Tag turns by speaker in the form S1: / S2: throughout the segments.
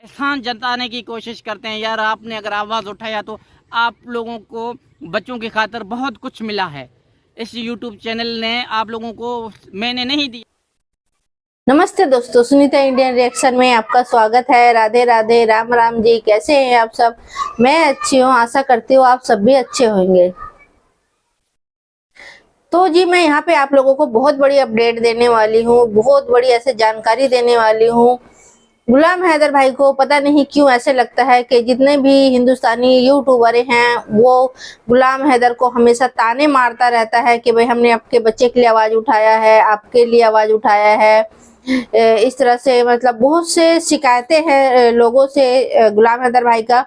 S1: एहसान जताने की कोशिश करते हैं। यार आपने अगर आवाज़ उठाया तो आप लोगों को बच्चों की खातिर बहुत कुछ मिला है। इस यूट्यूब चैनल ने आप लोगों को मैंने नहीं दिया।
S2: नमस्ते दोस्तों, सुनीता इंडियन रिएक्शन में आपका स्वागत है। राधे राधे, राम राम जी। कैसे हैं आप सब? मैं अच्छी हूँ, आशा करती हूँ आप सब भी अच्छे होंगे। तो जी मैं यहाँ पे आप लोगों को बहुत बड़ी अपडेट देने वाली हूँ, बहुत बड़ी ऐसे जानकारी देने वाली हूँ। गुलाम हैदर भाई को पता नहीं क्यों ऐसे लगता है कि जितने भी हिंदुस्तानी यूट्यूबर हैं वो गुलाम हैदर को हमेशा ताने मारता रहता है कि भाई हमने आपके बच्चे के लिए आवाज उठाया है, आपके लिए आवाज उठाया है। इस तरह से मतलब बहुत से शिकायतें हैं लोगों से गुलाम हैदर भाई का।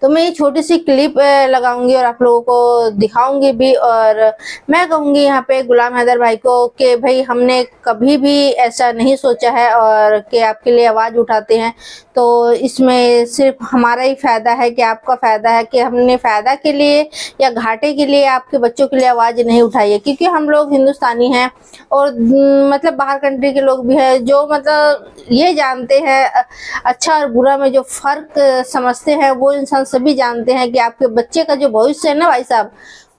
S2: तो मैं ये छोटी सी क्लिप लगाऊंगी और आप लोगों को दिखाऊंगी भी, और मैं कहूंगी यहाँ पे गुलाम हैदर भाई को कि भाई हमने कभी भी ऐसा नहीं सोचा है और कि आपके लिए आवाज उठाते हैं तो इसमें सिर्फ हमारा ही फायदा है कि आपका फायदा है, कि हमने फायदा के लिए या घाटे के लिए आपके बच्चों के लिए आवाज नहीं उठाई है। क्योंकि हम लोग हिंदुस्तानी हैं और मतलब बाहर कंट्री के लोग भी हैं जो मतलब ये जानते हैं अच्छा और बुरा में जो फर्क समझते हैं, वो इंसान सभी जानते हैं कि आपके बच्चे का जो भविष्य है ना भाई साहब,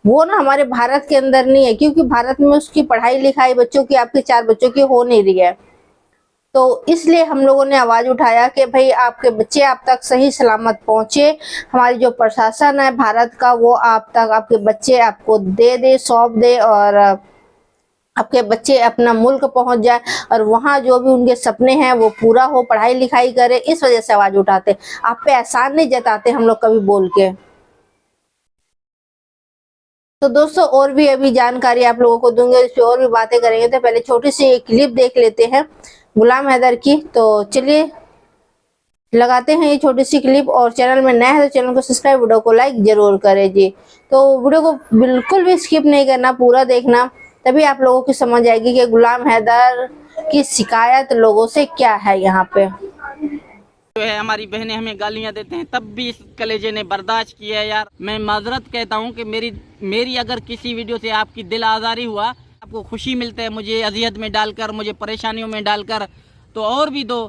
S2: वो ना हमारे भारत के अंदर नहीं है। क्योंकि भारत में उसकी पढ़ाई लिखाई बच्चों की, आपके 4 बच्चों की हो नहीं रही है। तो इसलिए हम लोगों ने आवाज उठाया कि भाई आपके बच्चे आप तक सही सलामत पहुंचे। हमारी जो प्रशासन है भारत का वो आप तक आपके बच्चे आपको दे सौंप दे और आपके बच्चे अपना मुल्क पहुंच जाए और वहां जो भी उनके सपने हैं वो पूरा हो, पढ़ाई लिखाई करे। इस वजह से आवाज उठाते, आप पे एहसान नहीं जताते हम लोग कभी बोल के। तो दोस्तों और भी अभी जानकारी आप लोगों को दूंगे, इस पे और भी बातें करेंगे। तो पहले छोटी सी एक क्लिप देख लेते हैं गुलाम हैदर की। तो चलिए लगाते हैं ये छोटी सी क्लिप, और चैनल में नया है तो चैनल को सब्सक्राइब, वीडियो को लाइक जरूर करें जी। तो वीडियो को बिल्कुल भी स्किप नहीं करना, पूरा देखना, तभी आप लोगों की समझ आएगी कि गुलाम हैदर की शिकायत लोगों से क्या है। यहाँ पे
S1: जो है हमारी बहनें हमें गालियां देते हैं तब भी इस कलेजे ने बर्दाश्त किया है। यार मैं माजरत कहता हूं कि मेरी अगर किसी वीडियो से आपकी दिल आज़ारी हुआ, आपको खुशी मिलता है मुझे अजियत में डालकर, मुझे परेशानियों में डालकर, तो और भी दो।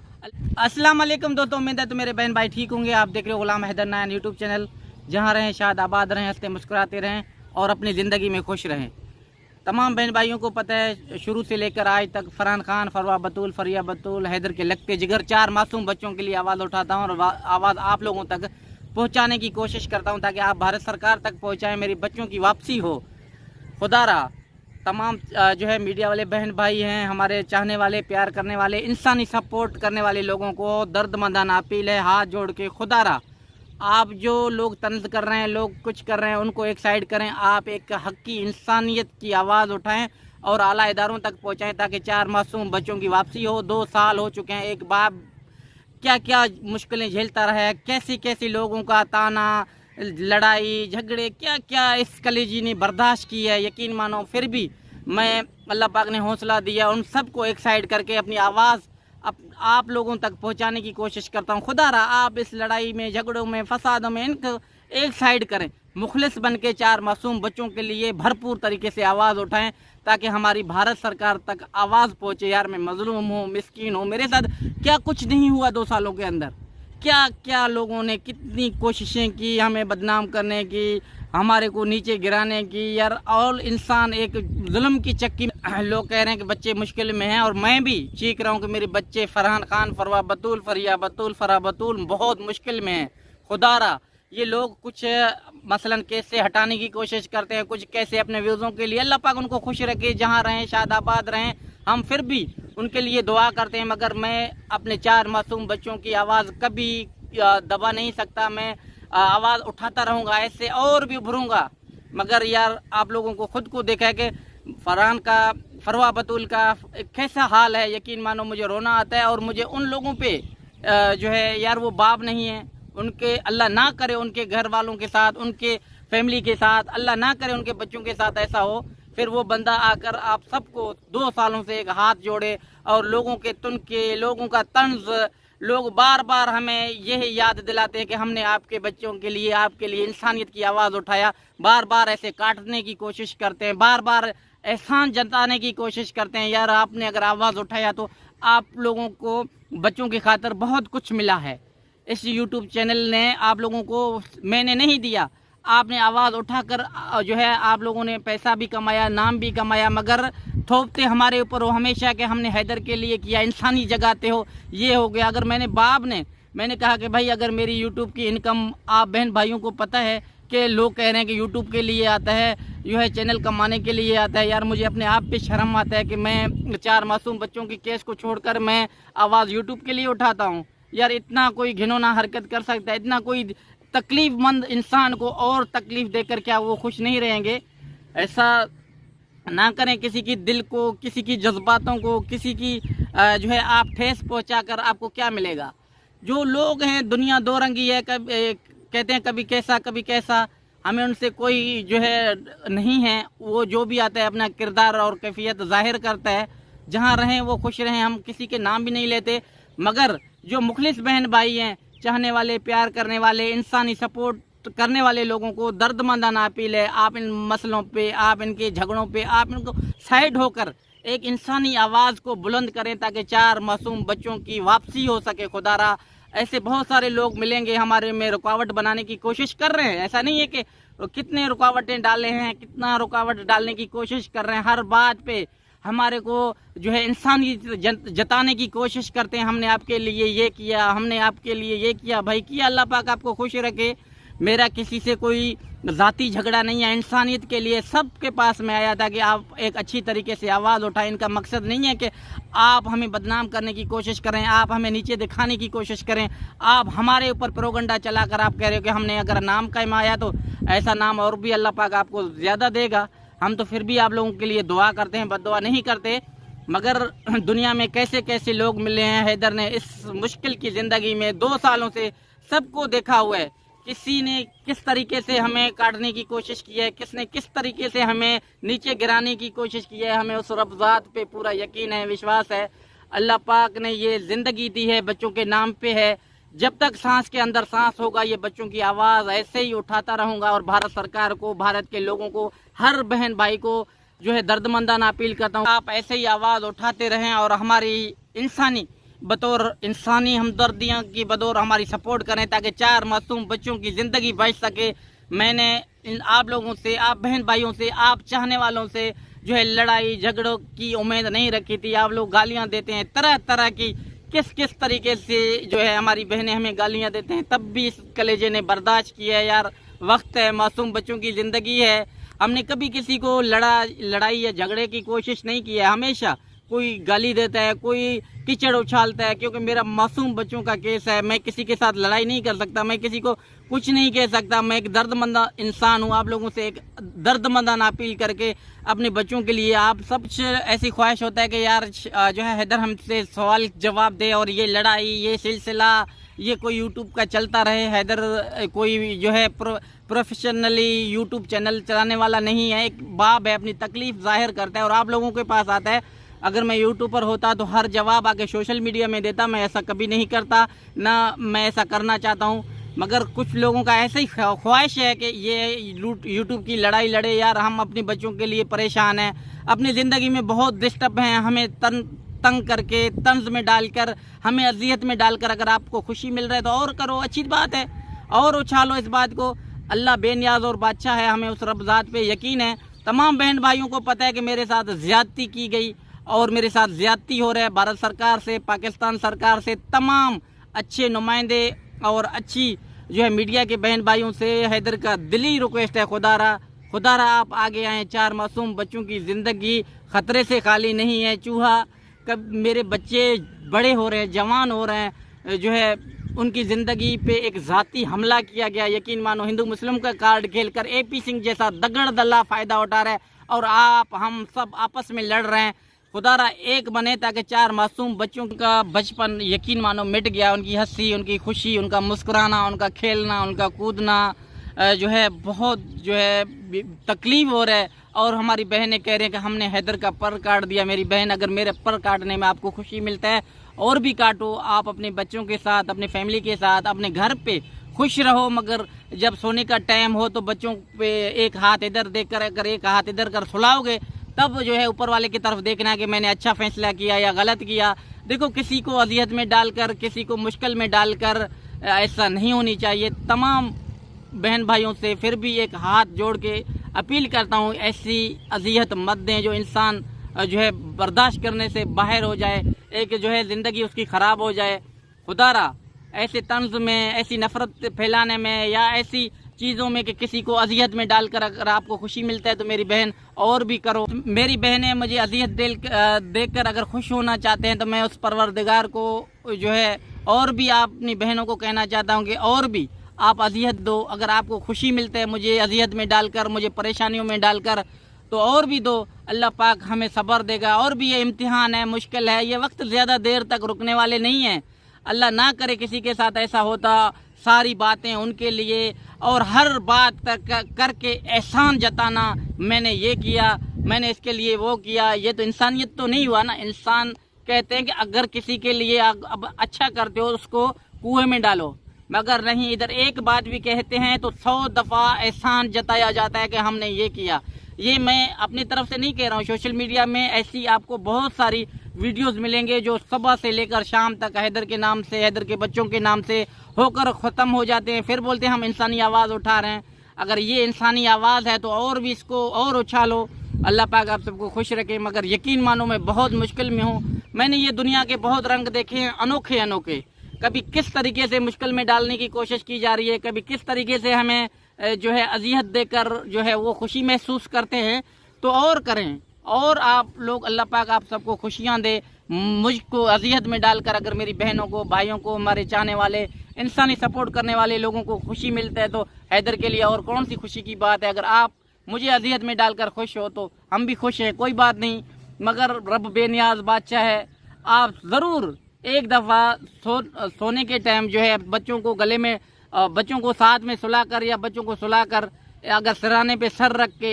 S1: अस्सलाम वालेकुम दोस्तों, उम्मीद है तो मेरे बहन भाई ठीक होंगे। आप देख रहे हो गुलाम हैदर नायन यूट्यूब चैनल। जहाँ रहें शाद आबाद रहें, हंसते मुस्कुराते रहें और अपनी ज़िंदगी में खुश रहें। तमाम बहन भाइयों को पता है शुरू से लेकर आज तक फरहान खान, फरवा बतूल, फरिया बतूल, हैदर के लगते जिगर 4 मासूम बच्चों के लिए आवाज़ उठाता हूँ और आवाज़ आप लोगों तक पहुँचाने की कोशिश करता हूँ ताकि आप भारत सरकार तक पहुँचाएँ, मेरी बच्चों की वापसी हो। खुदारा तमाम जो है मीडिया वाले बहन भाई हैं, हमारे चाहने वाले, प्यार करने वाले, इंसानी सपोर्ट करने वाले लोगों को दर्दमंदाना अपील है, हाथ जोड़ के खुदारा आप जो लोग तंज कर रहे हैं, लोग कुछ कर रहे हैं, उनको एक साइड करें। आप एक हक़ी इंसानियत की आवाज़ उठाएं और आला इदारों तक पहुंचाएं ताकि 4 मासूम बच्चों की वापसी हो। 2 साल हो चुके हैं, एक बाप क्या क्या मुश्किलें झेलता रहा है, कैसी कैसी लोगों का ताना, लड़ाई झगड़े, क्या क्या इस कलेजी ने बर्दाश्त की है। यकीन मानो फिर भी मैं अल्लाह पाक ने हौसला दिया, उन सबको एक साइड करके अपनी आवाज़ आप लोगों तक पहुंचाने की कोशिश करता हूं। खुदा रहा आप इस लड़ाई में, झगड़ों में, फसादों में इनको एक साइड करें, मुखलिस बन के 4 मासूम बच्चों के लिए भरपूर तरीके से आवाज़ उठाएं ताकि हमारी भारत सरकार तक आवाज़ पहुंचे। यार मैं मजलूम हूँ, मिस्कीन हूँ, मेरे साथ क्या कुछ नहीं हुआ 2 सालों के अंदर। क्या क्या लोगों ने कितनी कोशिशें की हमें बदनाम करने की, हमारे को नीचे गिराने की। यार और इंसान एक जुल्म की चक्की में, लोग कह रहे हैं कि बच्चे मुश्किल में हैं और मैं भी चीख रहा हूँ कि मेरे बच्चे फरहान खान, फरवा बतूल, फरिया बतूल, फरा बतूल बहुत मुश्किल में हैं। खुदारा ये लोग कुछ मसलन कैसे हटाने की कोशिश करते हैं, कुछ कैसे अपने व्यूज़ों के लिए। अल्लाह पाक उनको खुश रखे, जहाँ रहें शादाबाद रहें, हम फिर भी उनके लिए दुआ करते हैं। मगर मैं अपने 4 मासूम बच्चों की आवाज़ कभी दबा नहीं सकता। मैं आवाज़ उठाता रहूँगा, ऐसे और भी उभरूँगा। मगर यार आप लोगों को खुद को देखा है कि फरहान का, फरवा बतूल का कैसा हाल है। यकीन मानो मुझे रोना आता है और मुझे उन लोगों पे जो है यार वो बाप नहीं है, उनके अल्लाह ना करे उनके घर वालों के साथ, उनके फैमिली के साथ, अल्लाह ना करे उनके बच्चों के साथ ऐसा हो। फिर वो बंदा आकर आप सबको 2 सालों से एक हाथ जोड़े और लोगों के तुनके, लोगों का तंज, लोग बार बार हमें यही याद दिलाते हैं कि हमने आपके बच्चों के लिए, आपके लिए इंसानियत की आवाज़ उठाया। बार बार ऐसे काटने की कोशिश करते हैं, बार बार एहसान जताने की कोशिश करते हैं। यार आपने अगर आवाज़ उठाया तो आप लोगों को बच्चों की खातिर बहुत कुछ मिला है। इस यूट्यूब चैनल ने आप लोगों को, मैंने नहीं दिया, आपने आवाज़ उठाकर जो है आप लोगों ने पैसा भी कमाया, नाम भी कमाया, मगर थोपते हमारे ऊपर हो हमेशा कि हमने हैदर के लिए किया, इंसानी जगाते हो, ये हो गया। अगर मैंने कहा कि भाई अगर मेरी यूट्यूब की इनकम आप बहन भाइयों को पता है कि लोग कह रहे हैं कि यूट्यूब के लिए आता है, जो है चैनल कमाने के लिए आता है, यार मुझे अपने आप पे शर्म आता है कि मैं 4 मासूम बच्चों की केस को छोड़कर मैं आवाज़ यूट्यूब के लिए उठाता हूँ। यार इतना कोई घिनौना हरकत कर सकता है? इतना कोई तकलीफ़मंद इंसान को और तकलीफ़ देकर क्या वो खुश नहीं रहेंगे? ऐसा ना करें। किसी की दिल को, किसी की जज्बातों को, किसी की जो है आप ठेस पहुंचाकर आपको क्या मिलेगा? जो लोग हैं, दुनिया दो रंगी है, कहते हैं कभी कैसा कभी कैसा। हमें उनसे कोई जो है नहीं है, वो जो भी आता है अपना किरदार और कैफियत जाहिर करता है। जहाँ रहें वो खुश रहें, हम किसी के नाम भी नहीं लेते, मगर जो मुखलिस बहन भाई हैं, चाहने वाले, प्यार करने वाले, इंसानी सपोर्ट करने वाले लोगों को दर्दमंदाना अपील है, आप इन मसलों पे, आप इनके झगड़ों पे, आप इनको साइड होकर एक इंसानी आवाज़ को बुलंद करें ताकि 4 मासूम बच्चों की वापसी हो सके। खुदारा ऐसे बहुत सारे लोग मिलेंगे हमारे में रुकावट बनाने की कोशिश कर रहे हैं। ऐसा नहीं है कि कितने रुकावटें डाले हैं, कितना रुकावट डालने की कोशिश कर रहे हैं, हर बात पे हमारे को जो है इंसानी जताने की कोशिश करते हैं। हमने आपके लिए ये किया, हमने आपके लिए ये किया। भाई किया, अल्लाह पाक आपको खुश रखे। मेरा किसी से कोई ज़ाती झगड़ा नहीं है, इंसानियत के लिए सबके पास में आया था कि आप एक अच्छी तरीके से आवाज़ उठाएं। इनका मकसद नहीं है कि आप हमें बदनाम करने की कोशिश करें, आप हमें नीचे दिखाने की कोशिश करें, आप हमारे ऊपर प्रोगंडा चलाकर आप कह रहे हो कि हमने अगर नाम कमाया तो ऐसा नाम और भी अल्लाह पाक आपको ज़्यादा देगा। हम तो फिर भी आप लोगों के लिए दुआ करते हैं, बद्दुआ नहीं करते। मगर दुनिया में कैसे कैसे लोग मिले हैं। हैदर ने इस मुश्किल की ज़िंदगी में 2 सालों से सबको देखा हुआ है। किसी ने किस तरीके से हमें काटने की कोशिश की है, किसने किस तरीके से हमें नीचे गिराने की कोशिश की है। हमें उस रब ज़ात पे पूरा यकीन है, विश्वास है। अल्लाह पाक ने ये ज़िंदगी दी है, बच्चों के नाम पे है। जब तक सांस के अंदर सांस होगा, ये बच्चों की आवाज़ ऐसे ही उठाता रहूँगा। और भारत सरकार को, भारत के लोगों को, हर बहन भाई को जो है दर्दमंदाना अपील करता हूँ, आप ऐसे ही आवाज़ उठाते रहें और हमारी इंसानी हमदर्दियों की बतौर हमारी सपोर्ट करें ताकि 4 मासूम बच्चों की ज़िंदगी बच सके। मैंने आप लोगों से, आप बहन भाइयों से, आप चाहने वालों से जो है लड़ाई झगड़ों की उम्मीद नहीं रखी थी। आप लोग गालियां देते हैं तरह तरह की, किस तरीके से जो है हमारी बहनें हमें गालियां देते हैं, तब भी इस कलेजे ने बर्दाश्त किया है। यार वक्त है, मासूम बच्चों की ज़िंदगी है। हमने कभी किसी को लड़ाई या झगड़े की कोशिश नहीं की है। हमेशा कोई गाली देता है, कोई कीचड़ उछालता है, क्योंकि मेरा मासूम बच्चों का केस है। मैं किसी के साथ लड़ाई नहीं कर सकता, मैं किसी को कुछ नहीं कह सकता। मैं एक दर्दमंद इंसान हूँ। आप लोगों से एक दर्दमंदाना अपील करके अपने बच्चों के लिए, आप सबसे ऐसी ख्वाहिश होता है कि यार जो है हैदर हमसे सवाल जवाब दे और ये लड़ाई, ये सिलसिला, ये कोई यूट्यूब का चलता रहे। हैदर कोई जो है प्रोफेशनली यूट्यूब चैनल चलाने वाला नहीं है, एक बाप है, अपनी तकलीफ़ जाहिर करता है और आप लोगों के पास आता है। अगर मैं यूट्यूबर होता तो हर जवाब आके सोशल मीडिया में देता। मैं ऐसा कभी नहीं करता, ना मैं ऐसा करना चाहता हूँ। मगर कुछ लोगों का ऐसे ही ख्वाहिश है कि ये यूट्यूब की लड़ाई लड़े। यार हम अपने बच्चों के लिए परेशान हैं, अपनी ज़िंदगी में बहुत डिस्टर्ब हैं। हमें तंग करके, तंज में डालकर, हमें अजियत में डालकर अगर आपको खुशी मिल रहा है तो और करो, अच्छी बात है, और उछालो इस बात को। अल्लाह बेनियाज और बादशाह है, हमें उस रब ज़ात पे यकीन है। तमाम बहन भाइयों को पता है कि मेरे साथ ज़्यादती की गई और मेरे साथ ज़्यादती हो रहा है। भारत सरकार से, पाकिस्तान सरकार से, तमाम अच्छे नुमाइंदे और अच्छी जो है मीडिया के बहन भाइयों से हैदर का दिली रिक्वेस्ट है, खुदारा आप आगे आएँ। 4 मासूम बच्चों की ज़िंदगी ख़तरे से खाली नहीं है। चूहा कब मेरे बच्चे बड़े हो रहे हैं, जवान हो रहे हैं, जो है उनकी ज़िंदगी पे एक ज़ाती हमला किया गया। यकीन मानो हिंदू मुस्लिम का कार्ड खेलकर AP सिंह जैसा दगड़ दल्ला फ़ायदा उठा रहा है और हम सब आपस में लड़ रहे हैं। खुदारा एक बने ताकि 4 मासूम बच्चों का बचपन यकीन मानो मिट गया। उनकी हंसी, उनकी खुशी, उनका मुस्कुराना, उनका खेलना, उनका कूदना जो है बहुत जो है तकलीफ़ हो रहा है। और हमारी बहनें कह रही हैं कि हमने हैदर का पर काट दिया। मेरी बहन, अगर मेरे पर काटने में आपको खुशी मिलता है और भी काटो। आप अपने बच्चों के साथ, अपने फैमिली के साथ, अपने घर पे खुश रहो। मगर जब सोने का टाइम हो तो बच्चों पे एक हाथ इधर देख कर, अगर एक हाथ इधर कर सुलाओगे, तब जो है ऊपर वाले की तरफ देखना कि मैंने अच्छा फैसला किया या गलत किया। देखो, किसी को अजियत में डालकर, किसी को मुश्किल में डालकर ऐसा नहीं होनी चाहिए। तमाम बहन भाइयों से फिर भी एक हाथ जोड़ के अपील करता हूँ, ऐसी अजियत मत दें जो इंसान जो है बर्दाश्त करने से बाहर हो जाए, एक जो है ज़िंदगी उसकी ख़राब हो जाए। खुदारा ऐसे तंज में, ऐसी नफ़रत फैलाने में या ऐसी चीज़ों में कि किसी को अजियत में डालकर अगर आपको खुशी मिलता है तो मेरी बहन और भी करो। मेरी बहनें मुझे अजियत देखकर अगर खुश होना चाहते हैं तो मैं उस परवरदिगार को जो है और भी अपनी बहनों को कहना चाहता हूँ कि और भी आप अजियत दो। अगर आपको खुशी मिलता है मुझे अजियत में डालकर, मुझे परेशानियों में डालकर, तो और भी दो। अल्लाह पाक हमें सब्र देगा। और भी ये इम्तिहान है, मुश्किल है, ये वक्त ज़्यादा देर तक रुकने वाले नहीं हैं। अल्लाह ना करे किसी के साथ ऐसा होता। सारी बातें उनके लिए और हर बात तक करके एहसान जताना, मैंने ये किया, मैंने इसके लिए वो किया, ये तो इंसानियत तो नहीं हुआ ना। इंसान कहते हैं कि अगर किसी के लिए अब अच्छा करते हो उसको कुएं में डालो, मगर नहीं, इधर एक बात भी कहते हैं तो 100 दफ़ा एहसान जताया जाता है कि हमने ये किया। ये मैं अपनी तरफ से नहीं कह रहा हूँ। सोशल मीडिया में ऐसी आपको बहुत सारी वीडियोस मिलेंगे जो सुबह से लेकर शाम तक हैदर के नाम से, हैदर के बच्चों के नाम से होकर ख़त्म हो जाते हैं। फिर बोलते हैं हम इंसानी आवाज़ उठा रहे हैं। अगर ये इंसानी आवाज़ है तो और भी इसको और उछालो। अल्लाह पाक आप सबको खुश रखे। मगर यकीन मानो मैं बहुत मुश्किल में हूँ। मैंने ये दुनिया के बहुत रंग देखे हैं, अनोखे अनोखे। कभी किस तरीके से मुश्किल में डालने की कोशिश की जा रही है, कभी किस तरीके से हमें जो है अजियत देकर जो है वो खुशी महसूस करते हैं। तो और करें, और आप लोग, अल्लाह पाक आप सबको खुशियाँ दे। मुझको अजियत में डालकर अगर मेरी बहनों को, भाइयों को, हमारे चाहने वाले, इंसानी सपोर्ट करने वाले लोगों को खुशी मिलता है तो हैदर के लिए और कौन सी खुशी की बात है। अगर आप मुझे अजियत में डालकर खुश हो तो हम भी खुश हैं, कोई बात नहीं। मगर रब बेनियाज बादशाह है। आप ज़रूर एक दफ़ा सोने के टाइम जो है बच्चों को गले में, बच्चों को साथ में सुलाकर या बच्चों को सुलाकर अगर सिराने पे सर रख के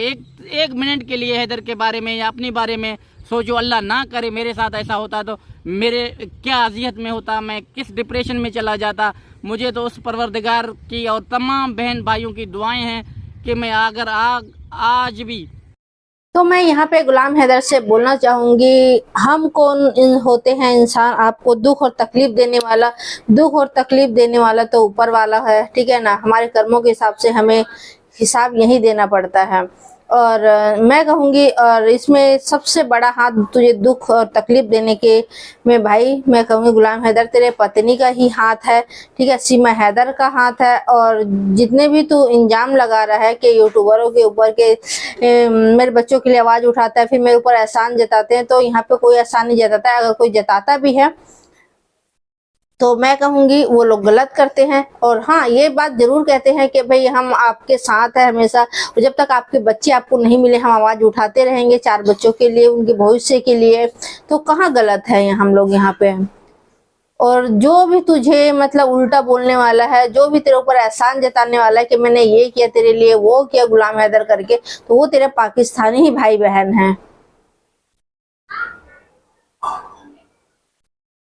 S1: एक मिनट के लिए हैदर के बारे में या अपने बारे में सोचो। अल्लाह ना करे मेरे साथ ऐसा होता तो मेरे क्या अजियत में होता, मैं किस डिप्रेशन में चला जाता। मुझे तो उस परवरदिगार की और तमाम बहन भाइयों की दुआएं हैं कि मैं अगर आज भी।
S2: तो मैं यहाँ पे गुलाम हैदर से बोलना चाहूंगी, हम कौन होते हैं इंसान। आपको दुख और तकलीफ देने वाला तो ऊपर वाला है, ठीक है ना। हमारे कर्मों के हिसाब से हमें हिसाब यही देना पड़ता है। और मैं कहूँगी, और इसमें सबसे बड़ा हाथ तुझे दुख और तकलीफ देने के में भाई मैं कहूँगी गुलाम हैदर तेरे पत्नी का ही हाथ है, ठीक है। सीमा हैदर का हाथ है। और जितने भी तू इंजाम लगा रहा है कि यूट्यूबरों के ऊपर के मेरे बच्चों के लिए आवाज़ उठाता है, फिर मेरे ऊपर एहसान जताते हैं, तो यहाँ पे कोई एहसान नहीं जताता है। अगर कोई जताता भी है तो मैं कहूँगी वो लोग गलत करते हैं। और हाँ, ये बात जरूर कहते हैं कि भाई हम आपके साथ है हमेशा, और जब तक आपके बच्चे आपको नहीं मिले हम आवाज़ उठाते रहेंगे 4 बच्चों के लिए, उनके भविष्य के लिए। तो कहाँ गलत है हम लोग यहाँ पे। और जो भी तुझे मतलब उल्टा बोलने वाला है, जो भी तेरे ऊपर एहसान जताने वाला है कि मैंने ये किया तेरे लिए, वो किया गुलाम हैदर करके, तो वो तेरे पाकिस्तानी ही भाई बहन हैं।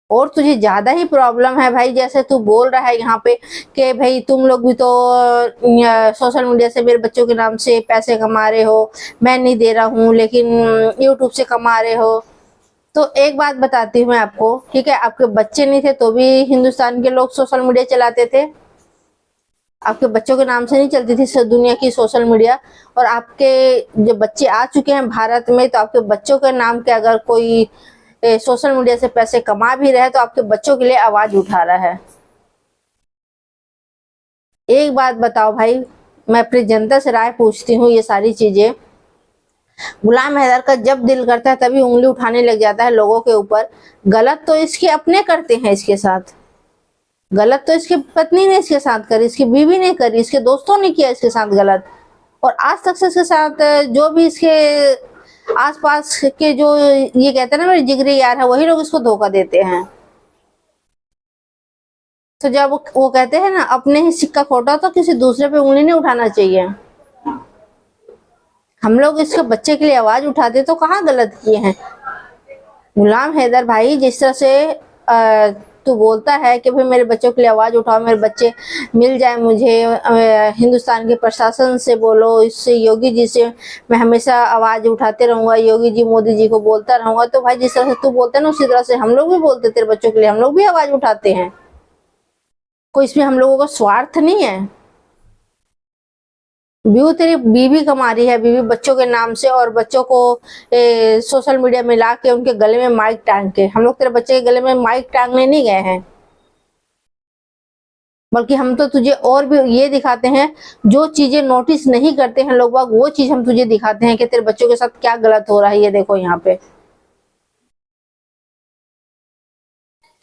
S2: और तुझे ज्यादा ही प्रॉब्लम है भाई, जैसे तू बोल रहा है यहाँ पे कि भाई तुम लोग भी तो सोशल मीडिया से मेरे बच्चों के नाम से पैसे कमा रहे हो, मैं नहीं दे रहा हूँ लेकिन यूट्यूब से कमा रहे हो। तो एक बात बताती हूँ मैं आपको, ठीक है। आपके बच्चे नहीं थे तो भी हिंदुस्तान के लोग सोशल मीडिया चलाते थे। आपके बच्चों के नाम से नहीं चलती थी दुनिया की सोशल मीडिया। और आपके जो बच्चे आ चुके हैं भारत में, तो आपके बच्चों के नाम के अगर कोई सोशल मीडिया से पैसे कमा भी रहे तो आपके बच्चों के लिए आवाज उठा रहा है। एक बात बताओ भाई, मैं अपनी जनता से राय पूछती हूँ, ये सारी चीजें गुलाम हैदर का जब दिल करता है तभी उंगली उठाने लग जाता है लोगों के ऊपर। गलत तो इसके अपने करते हैं इसके साथ, गलत तो इसकी पत्नी ने इसके साथ करी, इसकी बीवी ने करी, इसके दोस्तों ने किया इसके साथ गलत। और आज तक से इसके साथ जो भी इसके आसपास के जो ये कहते हैं ना मेरे जिगरी यार है, वही लोग इसको धोखा देते हैं। तो जब वो कहते हैं ना अपने ही सिक्का खोटा, तो किसी दूसरे पे उंगली नहीं उठाना चाहिए। हम लोग इसके बच्चे के लिए आवाज उठाते तो कहाँ गलत किए हैं। गुलाम हैदर भाई, जिस तरह से तू बोलता है कि भाई मेरे बच्चों के लिए आवाज उठाओ, मेरे बच्चे मिल जाए मुझे, हिंदुस्तान के प्रशासन से बोलो, इससे योगी जी से मैं हमेशा आवाज उठाते रहूंगा, योगी जी मोदी जी को बोलता रहूंगा। तो भाई जिस तरह से तू बोलते है ना, उसी तरह से हम लोग भी बोलते तेरे बच्चों के लिए, हम लोग भी आवाज उठाते हैं। कोई इसमें हम लोगों का स्वार्थ नहीं है। व्यू तेरी बीवी कमा रही है, बीवी बच्चों के नाम से, और बच्चों को सोशल मीडिया में ला के उनके गले में माइक टांग के। हम लोग तेरे बच्चे के गले में माइक टांगने नहीं गए हैं, बल्कि हम तो तुझे और भी ये दिखाते हैं, जो चीजें नोटिस नहीं करते हैं लोग बाग, वो चीज हम तुझे दिखाते हैं कि तेरे बच्चों के साथ क्या गलत हो रहा है। ये देखो यहाँ पे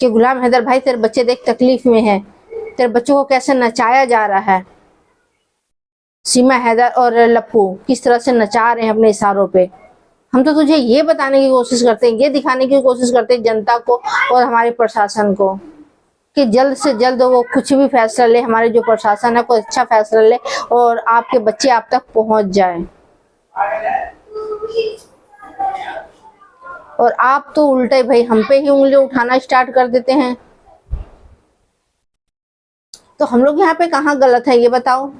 S2: कि गुलाम हैदर भाई तेरे बच्चे देख तकलीफ में है, तेरे बच्चों को कैसे नचाया जा रहा है। सीमा हैदर और लप्पू किस तरह से नचा रहे हैं अपने इशारों पे। हम तो तुझे ये बताने की कोशिश करते हैं, ये दिखाने की कोशिश करते हैं जनता को और हमारे प्रशासन को कि जल्द से जल्द वो कुछ भी फैसला ले, हमारे जो प्रशासन है कोई अच्छा फैसला ले और आपके बच्चे आप तक पहुंच जाए। और आप तो उल्टे भाई हम पे ही उंगली उठाना स्टार्ट कर देते हैं। तो हम लोग यहाँ पे कहाँ गलत है ये बताओ।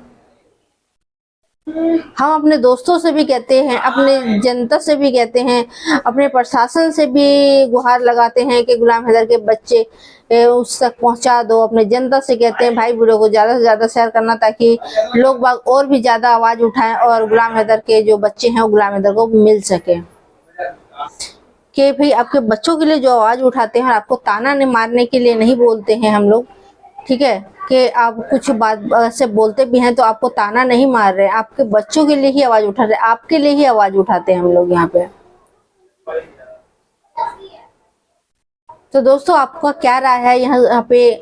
S2: हम अपने दोस्तों से भी कहते हैं, अपने जनता से भी कहते हैं, अपने प्रशासन से भी गुहार लगाते हैं कि गुलाम हैदर के बच्चे उस तक पहुंचा दो। अपने जनता से कहते हैं भाई वीडियो को ज्यादा से ज्यादा शेयर करना, ताकि लोग बाग और भी ज्यादा आवाज उठाएं और गुलाम हैदर के जो बच्चे हैं वो गुलाम हैदर को मिल सके। कि भाई आपके बच्चों के लिए जो आवाज उठाते हैं, आपको ताना नहीं मारने के लिए नहीं बोलते हैं हम लोग, ठीक है, कि आप कुछ बात से बोलते भी हैं तो आपको ताना नहीं मार रहे, आपके बच्चों के लिए ही आवाज उठा रहे, आपके लिए ही आवाज उठाते हैं हम लोग यहाँ पे। तो दोस्तों आपका क्या राय है यहाँ पे?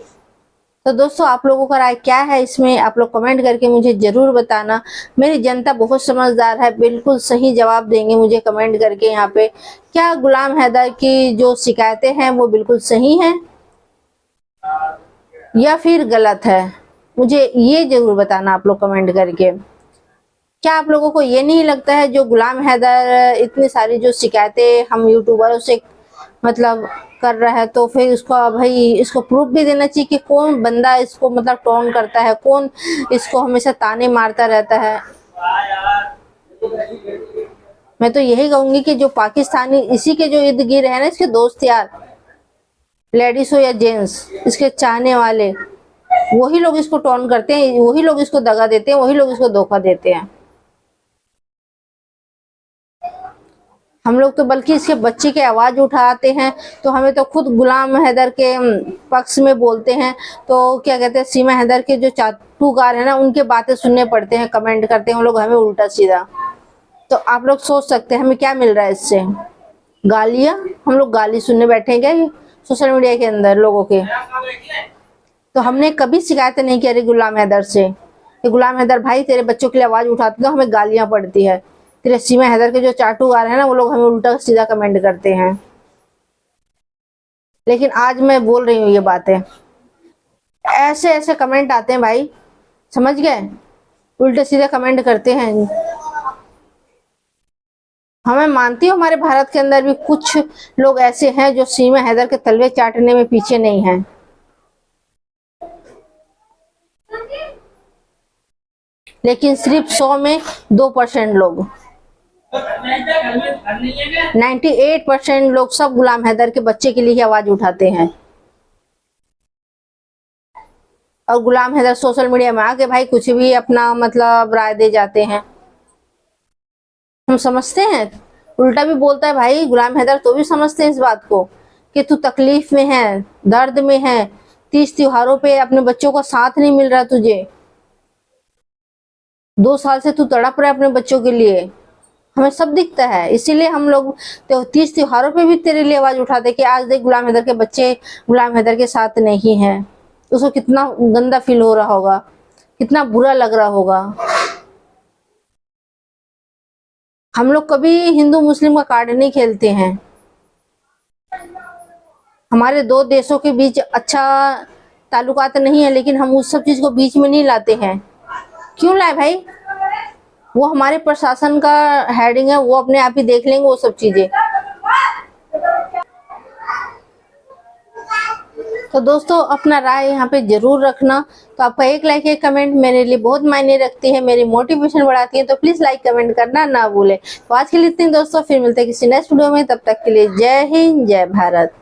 S2: तो दोस्तों आप लोगों का राय क्या है इसमें, आप लोग कमेंट करके मुझे जरूर बताना। मेरी जनता बहुत समझदार है, बिल्कुल सही जवाब देंगे मुझे कमेंट करके यहाँ पे। क्या गुलाम हैदर की जो शिकायतें हैं वो बिल्कुल सही हैं या फिर गलत है? मुझे ये जरूर बताना आप लोग कमेंट करके। क्या आप लोगों को ये नहीं लगता है जो गुलाम हैदर इतनी सारी जो शिकायतें हम यूट्यूबरों से मतलब कर रहा है, तो फिर उसको भाई इसको प्रूफ भी देना चाहिए कि कौन बंदा इसको मतलब टोन करता है, कौन इसको हमेशा ताने मारता रहता है। मैं तो यही कहूंगी कि जो पाकिस्तानी इसी के जो इर्द गिर्द है ना, इसके दोस्त यार, लेडीज हो या जेंट्स, इसके चाहने वाले, वही लोग इसको टोन करते हैं, वही लोग इसको दगा देते हैं, वही लोग इसको धोखा देते हैं। हम लोग तो बल्कि इसके बच्चे की आवाज उठाते हैं, तो हमें तो खुद गुलाम हैदर के पक्ष में बोलते हैं। तो क्या कहते हैं, सीमा हैदर के जो चाटुकार है ना, उनके बातें सुनने पड़ते हैं, कमेंट करते हैं वो लोग हमें उल्टा सीधा। तो आप लोग सोच सकते हैं हमें क्या मिल रहा है इससे? गालियां। हम लोग गाली सुनने बैठे हैं क्या सोशल मीडिया के अंदर लोगों के? तो हमने कभी शिकायत नहीं की रही गुलाम हैदर से कि गुलाम हैदर भाई तेरे बच्चों के लिए आवाज उठाते तो हमें गालियां पड़ती है। तेरे सीमा हैदर के जो चाटुकार है ना, वो लोग हमें उल्टा सीधा कमेंट करते हैं। लेकिन आज मैं बोल रही हूँ ये बातें, ऐसे ऐसे कमेंट आते हैं भाई, समझ गए, उल्टे सीधे कमेंट करते हैं। हमें मानती हूँ हमारे भारत के अंदर भी कुछ लोग ऐसे हैं जो सीमा हैदर के तलवे चाटने में पीछे नहीं हैं, लेकिन सिर्फ 100 में 2% लोग, 98% लोग सब गुलाम हैदर के बच्चे के लिए ही आवाज उठाते हैं। और गुलाम हैदर सोशल मीडिया में आके भाई कुछ भी अपना मतलब राय दे जाते हैं। हम समझते हैं, उल्टा भी बोलता है भाई गुलाम हैदर, तो भी समझते हैं इस बात को कि तू तकलीफ में है, दर्द में है, 30 त्योहारों पे अपने बच्चों का साथ नहीं मिल रहा तुझे, 2 साल से तू तड़प रहा है अपने बच्चों के लिए, हमें सब दिखता है। इसीलिए हम लोग 30 त्योहारों पे भी तेरे लिए आवाज उठाते कि आज देख गुलाम हैदर के बच्चे गुलाम हैदर के साथ नहीं है। उसको कितना गंदा फील हो रहा होगा, कितना बुरा लग रहा होगा। हम लोग कभी हिंदू मुस्लिम का कार्ड नहीं खेलते हैं। हमारे 2 देशों के बीच अच्छा ताल्लुकात नहीं है, लेकिन हम उस सब चीज को बीच में नहीं लाते हैं। क्यों लाए भाई? वो हमारे प्रशासन का हेडिंग है, वो अपने आप ही देख लेंगे वो सब चीजें। तो दोस्तों अपना राय यहाँ पे जरूर रखना। तो आपका एक लाइक एक कमेंट मेरे लिए बहुत मायने रखती है, मेरी मोटिवेशन बढ़ाती है, तो प्लीज लाइक कमेंट करना ना भूलें। तो आज के लिए इतने दोस्तों, फिर मिलते हैं किसी नेक्स्ट वीडियो में, तब तक के लिए जय हिंद जय भारत।